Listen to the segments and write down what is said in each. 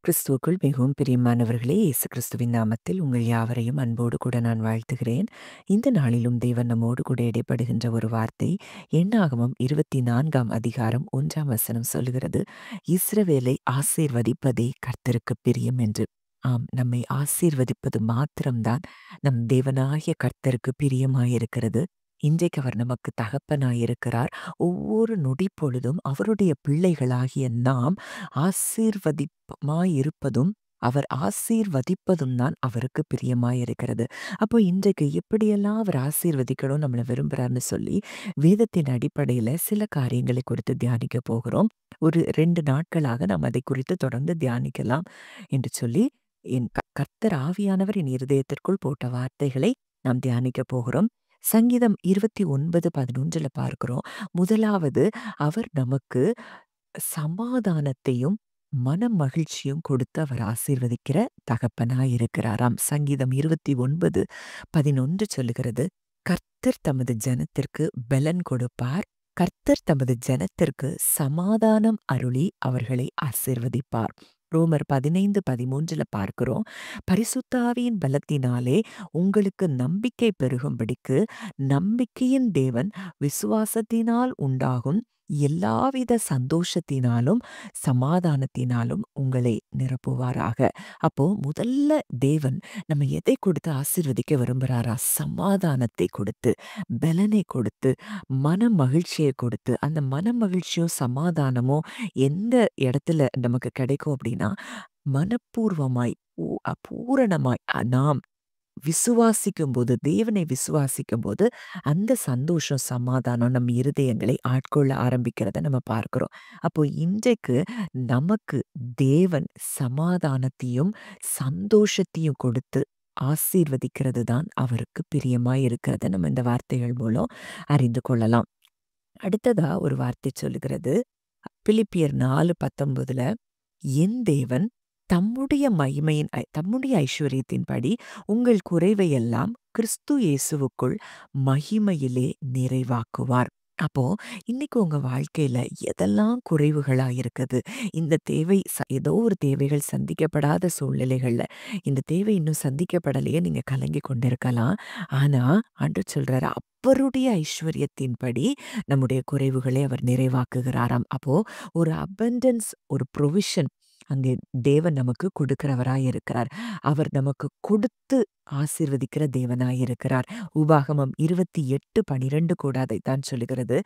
கிறிஸ்துவுக்குள் மிகவும் பிரியமானவர்களே, இயேசு கிறிஸ்துவின் நாமத்தில் உங்கள் யாவரையும் அன்போடு கூட நான் வாழ்த்துகிறேன். இந்த நாளிலும் தேவன் நம்மோடு கூட இடைப்படுகின்ற ஒரு வார்த்தை, என்னாகமம் 24ஆம் அதிகாரம் 1ஆம் வசனம் சொல்லுகிறது, இஸ்ரவேலை ஆசீர்வதிப்பதே கர்த்தருக்குப் பிரியம் என்று. ஆம், நம்மை ஆசீர்வதிப்பது மாத்திரம்தான் நம் தேவனாகிய கர்த்தருக்கு பிரியமாயிருக்கிறது. இன்றைக்கு அவர் நமக்கு தகப்பனாயிருக்கிறார். ஒவ்வொரு நொடி பொழுதும் அவருடைய பிள்ளைகளாகிய நாம் ஆசீர்வதிப்புமாயிருப்பதும், அவர் ஆசீர்வதிப்பதும் தான் அவருக்கு பிரியமாயிருக்கிறது. அப்போ இன்றைக்கு எப்படியெல்லாம் அவர் ஆசீர்வதிக்கணும் நம்மள விரும்புறார்ன்னு சொல்லி, வேதத்தின் அடிப்படையில சில காரியங்களை குறித்து தியானிக்க போகிறோம். ஒரு 2 நாட்களாக நாம் அதை குறித்து தொடர்ந்து தியானிக்கலாம் என்று சொல்லி, என் கர்த்தர் ஆவியானவர் என் இருதயத்திற்குள் போட்ட வார்த்தைகளை நாம் தியானிக்க போகிறோம். சங்கீதம் 29:11 பார்க்கிறோம். முதலாவது, அவர் நமக்கு சமாதானத்தையும் மனமகிழ்ச்சியும் கொடுத்து அவர் ஆசீர்வதிக்கிற தகப்பனாயிருக்கிறாராம். சங்கீதம் 29:11 சொல்லுகிறது, கர்த்தர் தமது ஜனத்திற்கு பெலன் கொடுப்பார். கர்த்தர் தமது ஜனத்திற்கு சமாதானம் அருளி அவர்களை ஆசீர்வதிப்பார். ரோமர் 15:13 பார்க்கிறோம், பரிசுத்த ஆவியின் பலத்தினாலே உங்களுக்கு நம்பிக்கை பெருகும்படிக்கு நம்பிக்கையின் தேவன் விசுவாசத்தினால் உண்டாகும் எல்லாவித சந்தோஷத்தினாலும் சமாதானத்தினாலும் உங்களை நிரப்புவாராக. அப்போ முதல்ல தேவன் நம்ம எதை கொடுத்து ஆசீர்வதிக்க விரும்புறாரா? சமாதானத்தை கொடுத்து, பலனை கொடுத்து, மன மகிழ்ச்சியை கொடுத்து. அந்த மன மகிழ்ச்சியும் சமாதானமும் எந்த இடத்துல நமக்கு கிடைக்கும் அப்படின்னா, மனப்பூர்வமாய் பூரணமாய் நாம் விசுவாசிக்கும்போது, தேவனை விசுவாசிக்கும்போது, அந்த சந்தோஷம், சமாதானம் நம் இருதயங்களை ஆட்கொள்ள ஆரம்பிக்கிறத நம்ம பார்க்கிறோம். அப்போ இன்றைக்கு நமக்கு தேவன் சமாதானத்தையும், சந்தோஷத்தையும் கொடுத்து ஆசீர்வதிக்கிறது தான் அவருக்கு பிரியமாய் இருக்கிறத நம்ம இந்த வார்த்தைகள் மூலம் அறிந்து கொள்ளலாம். அடுத்ததா ஒரு வார்த்தை சொல்லுகிறது, பிலிப்பியர் 4:19 என் தேவன் தம்முடைய ஐஸ்வரியத்தின்படி உங்கள் குறைவையெல்லாம் கிறிஸ்து இயேசுவுக்குள் மகிமையிலே நிறைவாக்குவார். அப்போ இன்னைக்கு உங்க வாழ்க்கையில எதெல்லாம் குறைவுகளா இருக்குது, இந்த தேவை ஏதோ ஒரு தேவைகள் சந்திக்கப்படாத சூழ்நிலைகள்ல இந்த தேவை இன்னும் சந்திக்கப்படலையே நீங்க கலங்கி கொண்டிருக்கலாம். ஆனா ஆண்டவர் சொல்றாரு, அவருடைய ஐஸ்வர்யத்தின்படி நம்முடைய குறைவுகளை அவர் நிறைவாக்குகிறாராம். அப்போ ஒரு அபண்டன்ஸ், ஒரு ப்ரொவிஷன் அங்கே தேவன் நமக்கு கொடுக்கிறவராய் இருக்கிறார். அவர் நமக்கு கொடுத்து ஆசீர்வதிக்கிற தேவனாயிருக்கிறார். உபாகமம் 28:12 கூட அதைத்தான் சொல்லுகிறது,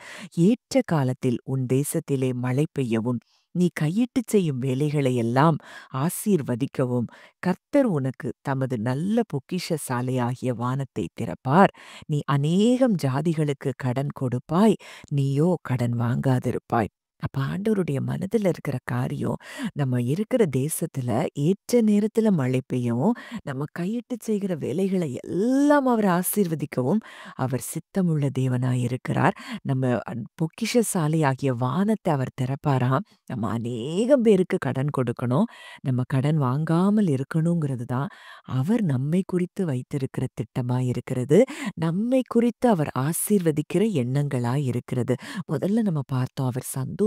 ஏற்ற காலத்தில் உன் தேசத்திலே மழை பெய்யவும், நீ கையிட்டு செய்யும் வேலைகளை எல்லாம் ஆசீர்வதிக்கவும் கர்த்தர் உனக்கு தமது நல்ல பொக்கிஷ சாலையாகிய வானத்தை திறப்பார். நீ அநேகம் ஜாதிகளுக்கு கடன் கொடுப்பாய், நீயோ கடன் வாங்காதிருப்பாய். அப்ப ஆண்டவருடைய மனதில் இருக்கிற காரியம், நம்ம இருக்கிற தேசத்துல ஏற்ற நேரத்துல மழை பெய்யவும், நம்ம கையிட்டு செய்கிற வேலைகளை எல்லாம் அவர் ஆசீர்வதிக்கவும் அவர் சித்தமுள்ள தேவனாய் இருக்கிறார். நம்ம பொக்கிஷசாலியாகிய வானத்தை அவர் திறப்பாராம். நம்ம அநேகம் பேருக்கு கடன் கொடுக்கணும், நம்ம கடன் வாங்காமல் இருக்கணுங்கிறது தான் அவர் நம்மை குறித்து வைத்திருக்கிற திட்டமாய் இருக்கிறது. நம்மை குறித்து அவர் ஆசீர்வதிக்கிற எண்ணங்களாய் இருக்கிறது. முதல்ல நம்ம பார்த்தோம், அவர் சந்தோஷத்தையும்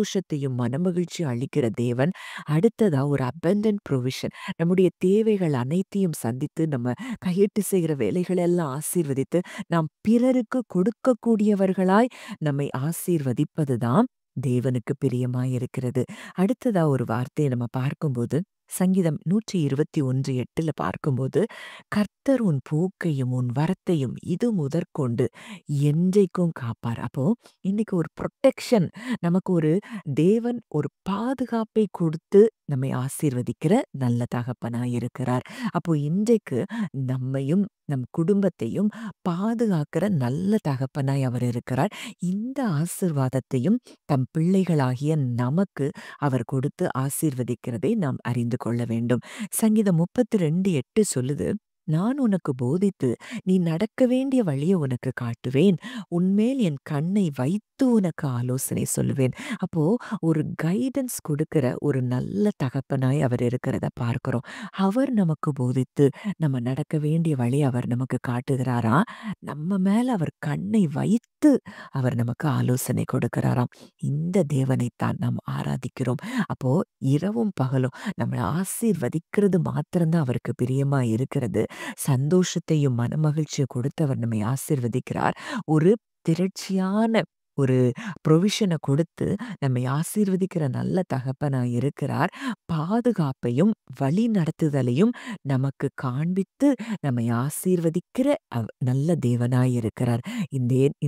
மனமகிழ்ச்சியும் அளிக்கிற தேவன். அடுத்ததா ஒரு அபண்டன்ட் ப்ரொவிஷன், நம்முடைய தேவைகள் அனைத்தையும் சந்தித்து, நம்ம கையிட்டு செய்கிற வேலைகளை எல்லாம் ஆசீர்வதித்து, நாம் பிறருக்கு கொடுக்கக்கூடியவர்களாய் நம்மை ஆசீர்வதிப்பதுதான் தேவனுக்கு பிரியமாயிருக்கிறது. அடுத்ததா ஒரு வார்த்தையை நம்ம பார்க்கும்போது, சங்கீதம் 121:8 பார்க்கும்போது, கர்த்தர் உன் போக்கையும் உன் வரத்தையும் இது முதற்கொண்டு என்றைக்கும் காப்பார். அப்போ இன்னைக்கு ஒரு ப்ரொடெக்ஷன், நமக்கு ஒரு தேவன் ஒரு பாதுகாப்பை கொடுத்து நம்மை ஆசீர்வதிக்கிற நல்ல தகப்பனாய் இருக்கிறார். அப்போ இன்றைக்கு நம்மையும் நம் குடும்பத்தையும் பாதுகாக்கிற நல்ல தகப்பனாய் அவர் இருக்கிறார். இந்த ஆசீர்வாதத்தையும் தம் பிள்ளைகளாகிய நமக்கு அவர் கொடுத்து ஆசீர்வதிக்கிறதை நாம் அறிந்து கொள்ள வேண்டும். சங்கீதம் 32:8 சொல்லுது, நான் உனக்கு போதித்து, நீ நடக்க வேண்டிய வழிய உனக்கு காட்டுவேன். உன்மேல் என் கண்ணை வைத்து உனக்கு ஆலோசனை சொல்லுவேன். அப்போ ஒரு கைடன்ஸ் குடுக்கிற ஒரு நல்ல தகப்பனாய் அவர் இருக்கிறத பார்க்கிறோம். அவர் நமக்கு போதித்து, நம்ம நடக்க வேண்டிய வழிய அவர் நமக்கு காட்டுகிறாராம். நம்ம மேல அவர் கண்ணை வைத்து, அவர் நமக்கு ஆலோசனை கொடுக்கிறாராம். இந்த தேவனைத்தான் நாம் ஆராதிக்கிறோம். அப்போ இரவும் பகலும் நம்மள ஆசீர்வதிக்கிறது மாத்திரம் தான் அவருக்கு பிரியமா இருக்கிறது. சந்தோஷத்தையும் மனமகிழ்ச்சிய கொடுத்து அவர் நம்மை ஆசீர்வதிக்கிறார். ஒரு திரட்சியான ஒரு புரொவிஷன கொடுத்து நம்மை ஆசீர்வதிக்கிற நல்ல தகப்பனா இருக்கிறார். பாதுகாப்பையும், வழி நடத்துதலையும் நமக்கு காண்பித்து நம்மை ஆசீர்வதிக்கிற நல்ல தேவனாய் இருக்கிறார்.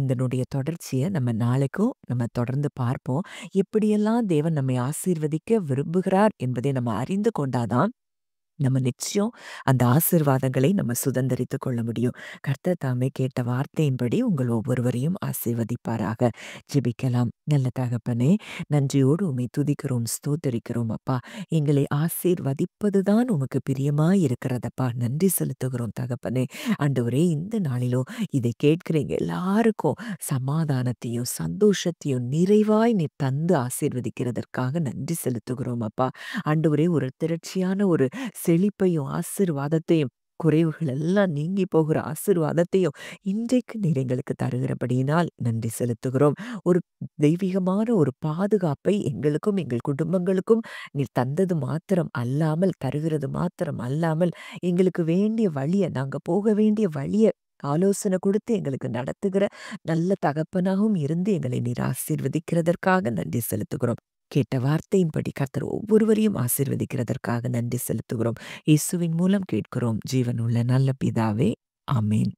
இதனுடைய தொடர்ச்சிய நம்ம நாளைக்கும் நம்ம தொடர்ந்து பார்ப்போம். எப்படியெல்லாம் தேவன் நம்மை ஆசீர்வதிக்க விரும்புகிறார் என்பதை நம்ம அறிந்து கொண்டாதான் நம்ம நிச்சயம் அந்த ஆசீர்வாதங்களை நம்ம சுதந்தரித்துக் கொள்ள முடியும். கர்த்தர் தாமே கேட்ட வார்த்தையின்படி உங்கள் ஒவ்வொருவரையும் ஆசீர்வதிப்பாராக. ஜெபிக்கலாம். நல்ல தகப்பனே, நன்றியோடு உம்மை துதிக்கிறோம், ஸ்தோத்தரிக்கிறோம் அப்பா. எங்களை ஆசீர்வதிப்பதுதான் உமக்கு பிரியமாய் இருக்கிறதப்பா. நன்றி செலுத்துகிறோம் தகப்பனே. ஆண்டவரே, இந்த நாளிலோ இதை கேட்கிறீங்க எல்லாருக்கும் சமாதானத்தையும், சந்தோஷத்தையும் நிறைவாய் நீர் தந்து ஆசீர்வதிக்கிறதற்காக நன்றி செலுத்துகிறோம் அப்பா. ஆண்டவரே, ஒரு திரட்சியான ஒரு செழிப்பையும், ஆசீர்வாதத்தையும், குறைவுகள் எல்லாம் நீங்கி போகிற ஆசீர்வாதத்தையும் இன்றைக்கு நீர் எங்களுக்கு தருகிறபடியினால் நன்றி செலுத்துகிறோம். ஒரு தெய்வீகமான ஒரு பாதுகாப்பை எங்களுக்கும், எங்கள் குடும்பங்களுக்கும் நீர் தந்தது மாத்திரம் அல்லாமல், தருகிறது மாத்திரம் அல்லாமல், எங்களுக்கு வேண்டிய வழிய, நாங்க போக வேண்டிய வழிய ஆலோசனை கொடுத்து எங்களுக்கு நடத்துகிற நல்ல தகப்பனாகவும் இருந்து எங்களை நீர் ஆசீர்வதிக்கிறதற்காக நன்றி செலுத்துகிறோம். கேட்ட வார்த்தையின்படி கர்த்தர் ஒவ்வொருவரையும் ஆசீர்வதிக்கிறதற்காக நன்றி செலுத்துகிறோம். இயேசுவின் மூலம் கேட்கிறோம். ஜீவனுள்ள நல்ல பிதாவே. ஆமென்.